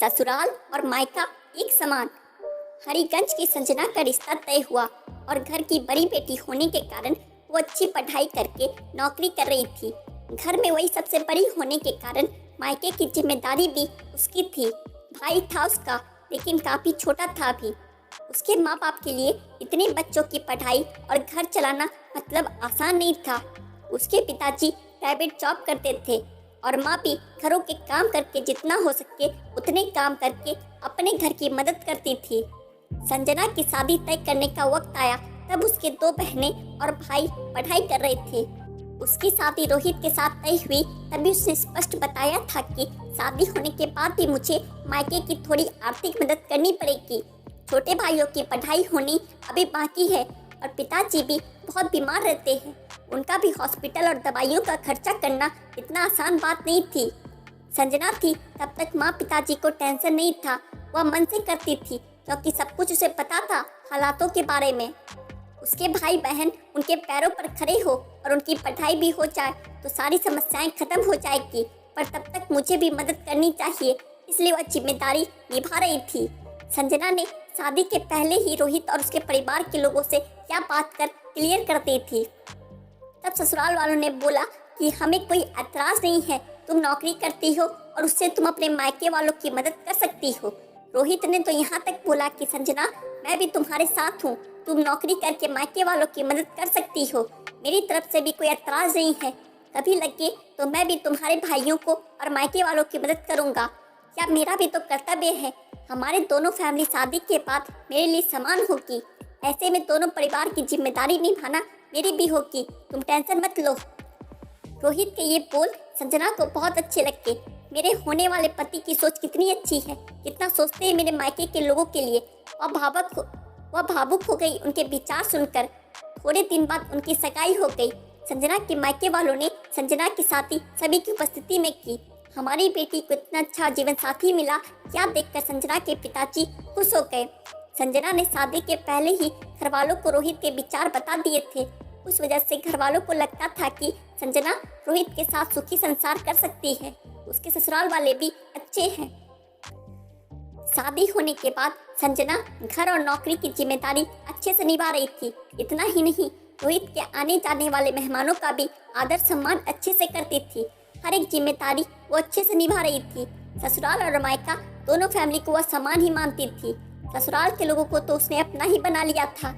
ससुराल और मायका एक समान। हरिगंज की संजना का रिश्ता तय हुआ और घर की बड़ी बेटी होने के कारण वो अच्छी पढ़ाई करके नौकरी कर रही थी। घर में वही सबसे बड़ी होने के कारण मायके की जिम्मेदारी भी उसकी थी। भाई था उसका, लेकिन काफी छोटा था अभी। उसके माँ बाप के लिए इतने बच्चों की पढ़ाई और घर चलाना मतलब आसान नहीं था। उसके पिताजी प्राइवेट जॉब करते थे और माँ भी घरों के काम करके जितना हो सके उतने काम करके अपने घर की मदद करती थी। संजना की शादी तय करने का वक्त आया तब उसके 2 बहनें और भाई पढ़ाई कर रहे थे। उसकी शादी रोहित के साथ तय हुई तभी उसने स्पष्ट बताया था कि शादी होने के बाद भी मुझे मायके की थोड़ी आर्थिक मदद करनी पड़ेगी। छोटे भाइयों की पढ़ाई होनी अभी बाकी है और पिताजी भी बहुत बीमार रहते हैं। उनका भी हॉस्पिटल और दवाइयों का खर्चा करना इतना आसान बात नहीं थी। संजना थी तब तक माँ पिताजी को टेंशन नहीं था। वह मन से करती थी क्योंकि सब कुछ उसे पता था हालातों के बारे में। उसके भाई बहन उनके पैरों पर खड़े हो और उनकी पढ़ाई भी हो जाए तो सारी समस्याएं खत्म हो जाएगी, पर तब तक मुझे भी मदद करनी चाहिए, इसलिए वह जिम्मेदारी निभा रही थी। संजना ने शादी के पहले ही रोहित और उसके परिवार के लोगों से क्या बात कर क्लियर कर दी थी। तब ससुराल वालों ने बोला कि हमें कोई ऐतराज नहीं है, तुम नौकरी करती हो और उससे तुम अपने मायके वालों की मदद कर सकती हो। रोहित ने तो यहाँ तक बोला कि संजना, मैं भी तुम्हारे साथ हूँ, तुम नौकरी करके मायके वालों की मदद कर सकती हो, मेरी तरफ से भी कोई ऐतराज नहीं है। कभी लगे तो मैं भी तुम्हारे भाइयों को और मायके वालों की मदद करूँगा। क्या मेरा भी तो कर्तव्य है, हमारे दोनों फैमिली शादी के बाद मेरे लिए समान होगी, ऐसे में दोनों परिवार की जिम्मेदारी निभाना मेरी भी होगी, तुम टेंशन मत लो। रोहित के ये बोल संजना को बहुत अच्छे लगे। मेरे होने वाले पति की सोच कितनी अच्छी है, कितना सोचते हैं मेरे मायके के लोगों के लिए। वह भावुक हो गई उनके विचार सुनकर। थोड़े दिन बाद उनकी सगाई हो गई। संजना के मायके वालों ने संजना की शादी सभी की उपस्थिति में की। हमारी बेटी को इतना अच्छा जीवन साथी मिला, क्या देखकर संजना के पिताजी खुश हो गए। संजना ने शादी के पहले ही घर वालों को रोहित के विचार बता दिए थे। उस वजह से घर वालों को लगता था कि संजना रोहित के साथ सुखी संसार कर सकती है। उसके ससुराल वाले भी अच्छे हैं। शादी होने के बाद संजना घर और नौकरी की जिम्मेदारी अच्छे से निभा रही थी। इतना ही नहीं, रोहित के आने जाने वाले मेहमानों का भी आदर सम्मान अच्छे से करती थी। हर एक जिम्मेदारी वो अच्छे से निभा रही थी। ससुराल और मायका दोनों फैमिली को वह समान ही मानती थी। ससुराल के लोगों को तो उसने अपना ही बना लिया था।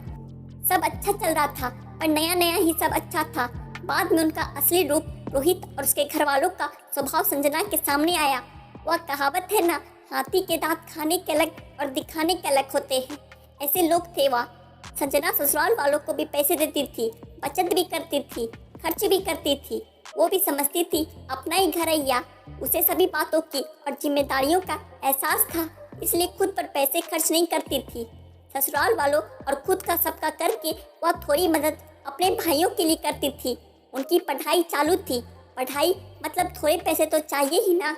सब अच्छा चल रहा था, पर नया नया ही सब अच्छा था। बाद में उनका असली रूप रोहित और उसके घर वालों का स्वभाव संजना के सामने आया। वह कहावत है ना, हाथी के दांत खाने के अलग और दिखाने के अलग होते हैं, ऐसे लोग थे वह। संजना ससुराल वालों को भी पैसे देती थी, बचत भी करती थी, खर्च भी करती थी। वो भी समझती थी अपना ही घर है या उसे सभी बातों की और जिम्मेदारियों का एहसास था, इसलिए खुद पर पैसे खर्च नहीं करती थी। ससुराल वालों और खुद का सबका करके वह थोड़ी मदद अपने भाइयों के लिए करती थी। उनकी पढ़ाई चालू थी। पढ़ाई मतलब थोड़े पैसे तो चाहिए ही ना,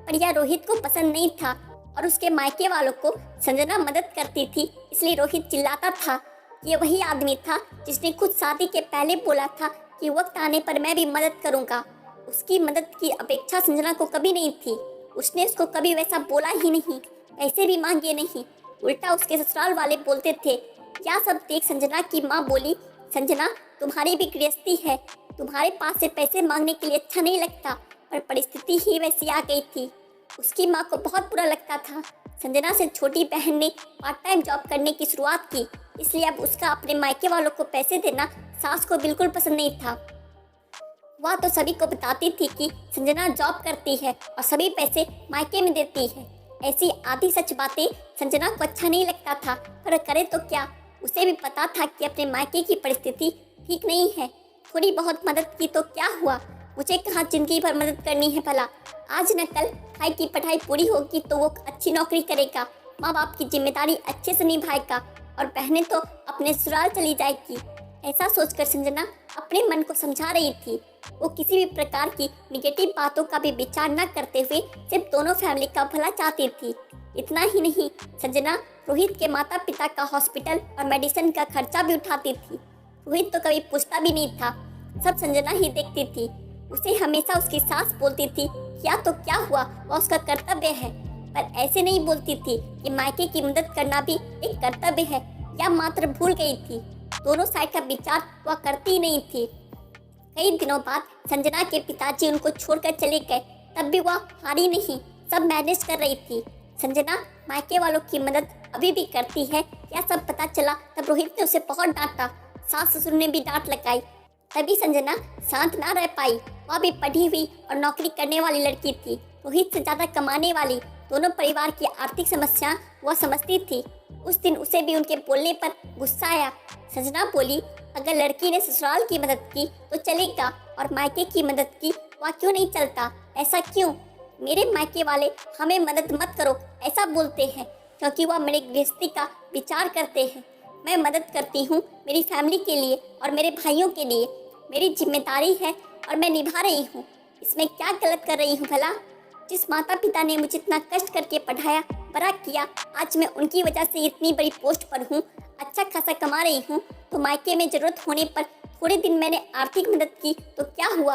पर यह रोहित को पसंद नहीं था और उसके मायके वालों को संजना मदद करती थी, इसलिए रोहित चिल्लाता था। ये वही आदमी था जिसने खुद शादी के पहले बोला था कि वक्त आने पर मैं भी मदद करूंगा। उसकी मदद की अपेक्षा संजना को कभी नहीं थी। उसने उसको कभी वैसा बोला ही नहीं, पैसे भी मांगे नहीं। उल्टा उसके ससुराल वाले बोलते थे। क्या सब देख संजना की माँ बोली, संजना तुम्हारी भी गृहस्थी है, तुम्हारे पास से पैसे मांगने के लिए अच्छा नहीं लगता, पर परिस्थिति ही वैसी आ गई थी। उसकी माँ को बहुत बुरा लगता था। संजना से छोटी बहन ने पार्ट टाइम जॉब करने की शुरुआत की, इसलिए अब उसका अपने मायके वालों को पैसे देना सास को बिल्कुल पसंद नहीं था। वह तो सभी को बताती थी कि संजना जॉब करती है और सभी पैसे मायके में देती है। ऐसी आधी सच बातें संजना को अच्छा नहीं लगता था, पर करे तो क्या। उसे भी पता था कि अपने मायके की परिस्थिति ठीक नहीं है। थोड़ी बहुत मदद की तो क्या हुआ, मुझे कहाँ जिंदगी भर मदद करनी है भला। आज न कल भाई की पढ़ाई पूरी होगी तो वो अच्छी नौकरी करेगा, माँ बाप की जिम्मेदारी अच्छे से निभाएगा और बहनें तो अपने ससुराल चली जाएगी। ऐसा सोचकर संजना अपने मन को समझा रही थी। वो किसी भी प्रकार की निगेटिव बातों का भी विचार न करते हुए सिर्फ दोनों फैमिली का भला चाहती थी। इतना ही नहीं, संजना रोहित के माता पिता का हॉस्पिटल और मेडिसिन का खर्चा भी उठाती थी। रोहित तो कभी पूछता भी नहीं था, सब संजना ही देखती थी। उसे हमेशा उसकी सास बोलती थी, क्या तो क्या हुआ, वह उसका कर्तव्य है। पर ऐसे नहीं बोलती थी कि मायके की मदद करना भी एक कर्तव्य है, या मात्र भूल गई थी। दोनों साइड का विचार वह करती नहीं थी। कई दिनों बाद संजना के पिताजी उनको छोड़कर चले गए, तब भी वह हारी नहीं, सब मैनेज कर रही थी। संजना मायके वालों की मदद अभी भी करती है, यह सब पता चला तब रोहित ने उसे बहुत डांटा। सास ससुर ने भी डांट लगाई, तभी संजना शांत ना रह पाई। वह भी पढ़ी हुई और नौकरी करने वाली लड़की थी, रोहित से ज्यादा कमाने वाली। दोनों परिवार की आर्थिक समस्या वह समझती थी। उस दिन उसे भी उनके बोलने पर गुस्सा आया। संजना बोली, अगर लड़की ने ससुराल की मदद की तो चलेगा, और मायके की मदद की वह क्यों नहीं चलता? ऐसा क्यों? मेरे मायके वाले हमें मदद मत करो ऐसा बोलते हैं, क्योंकि वह मेरी गृहस्थी का विचार करते हैं। मैं मदद करती हूँ मेरी फैमिली के लिए और मेरे भाइयों के लिए। मेरी जिम्मेदारी है और मैं निभा रही हूँ। इसमें क्या गलत कर रही हूँ भला? जिस माता पिता ने मुझे इतना कष्ट करके पढ़ाया, बड़ा किया, आज मैं उनकी वजह से इतनी बड़ी पोस्ट पर हूँ, अच्छा खासा कमा रही हूँ, तो मायके में जरूरत होने पर थोड़े दिन मैंने आर्थिक मदद की तो क्या हुआ?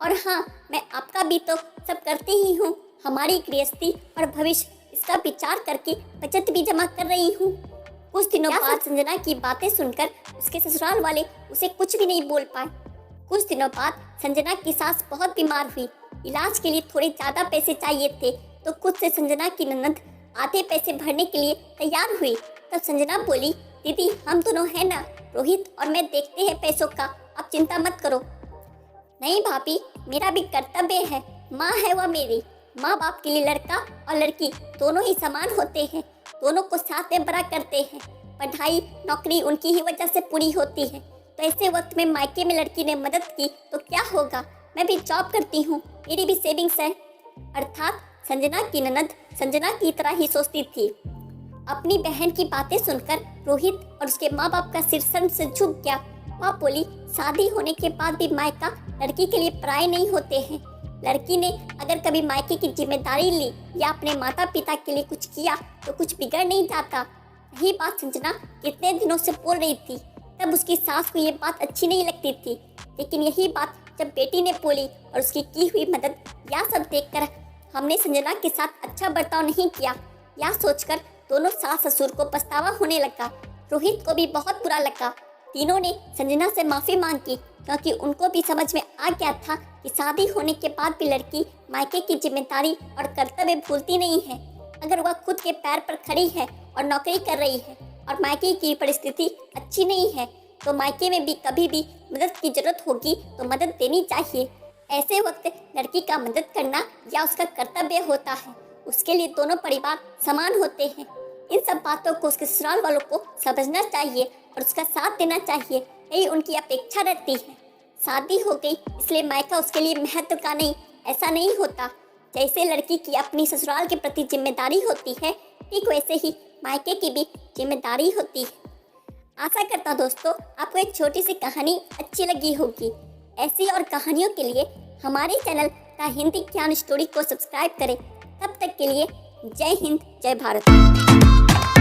और हाँ, मैं आपका भी तो सब करती ही हूँ। हमारी गृहस्थी और भविष्य इसका विचार करके बचत भी जमा कर रही हूँ। कुछ दिनों बाद संजना की बातें सुनकर उसके ससुराल वाले उसे कुछ भी नहीं बोल पाए। कुछ दिनों बाद संजना की सास बहुत बीमार हुई। इलाज के लिए थोड़े ज्यादा पैसे चाहिए थे, तो खुद से संजना की ननद आधे पैसे भरने के लिए तैयार हुई। तब संजना बोली, दीदी हम दोनों हैं ना, रोहित और मैं देखते हैं पैसों का, आप चिंता मत करो। नहीं भाभी, मेरा भी कर्तव्य है, माँ है वह मेरी। माँ बाप के लिए लड़का और लड़की दोनों ही समान होते हैं, दोनों को साथ में बड़ा करते हैं। पढ़ाई नौकरी उनकी ही वजह से पूरी होती है, तो ऐसे वक्त में मायके में लड़की ने मदद की तो क्या होगा? मैं भी जॉब करती हूँ, मेरी भी सेविंग्स है। अर्थात संजना की ननद संजना की तरह ही सोचती थी। अपनी बहन की बातें सुनकर रोहित और उसके माँ बाप का सिर शर्म से झुक गया। वह बोली, शादी होने के बाद भी मायका लड़की के लिए पराये नहीं होते हैं। लड़की ने अगर कभी मायके की जिम्मेदारी ली या अपने माता पिता के लिए कुछ किया तो कुछ बिगड़ नहीं जाता। यही बात संजना कितने दिनों से बोल रही थी, तब उसकी सास को ये बात अच्छी नहीं लगती थी। लेकिन यही बात जब बेटी ने बोली और उसकी की हुई मदद, यह सब देखकर हमने संजना के साथ अच्छा बर्ताव नहीं किया, यह सोचकर दोनों सास ससुर को पछतावा होने लगा। रोहित को भी बहुत बुरा लगा। तीनों ने संजना से माफी मांगी, क्योंकि उनको भी समझ में आ गया था कि शादी होने के बाद भी लड़की मायके की जिम्मेदारी और कर्तव्य भूलती नहीं है। अगर वह खुद के पैर पर खड़ी है और नौकरी कर रही है और मायके की परिस्थिति अच्छी नहीं है, तो मायके में भी कभी भी मदद की जरूरत होगी तो मदद देनी चाहिए। ऐसे वक्त लड़की का मदद करना या उसका कर्तव्य होता है। उसके लिए दोनों परिवार समान होते हैं। इन सब बातों को उसके ससुराल वालों को समझना चाहिए और उसका साथ देना चाहिए, यही उनकी अपेक्षा रहती है। शादी हो गई इसलिए मायका उसके लिए महत्व का नहीं, ऐसा नहीं होता। जैसे लड़की की अपनी ससुराल के प्रति जिम्मेदारी होती है, ठीक वैसे ही मायके की भी जिम्मेदारी होती है। आशा करता हूँ दोस्तों आपको एक छोटी सी कहानी अच्छी लगी होगी। ऐसी और कहानियों के लिए हमारे चैनल का हिंदी ज्ञान स्टोरी को सब्सक्राइब करें। तब तक के लिए जय हिंद, जय भारत।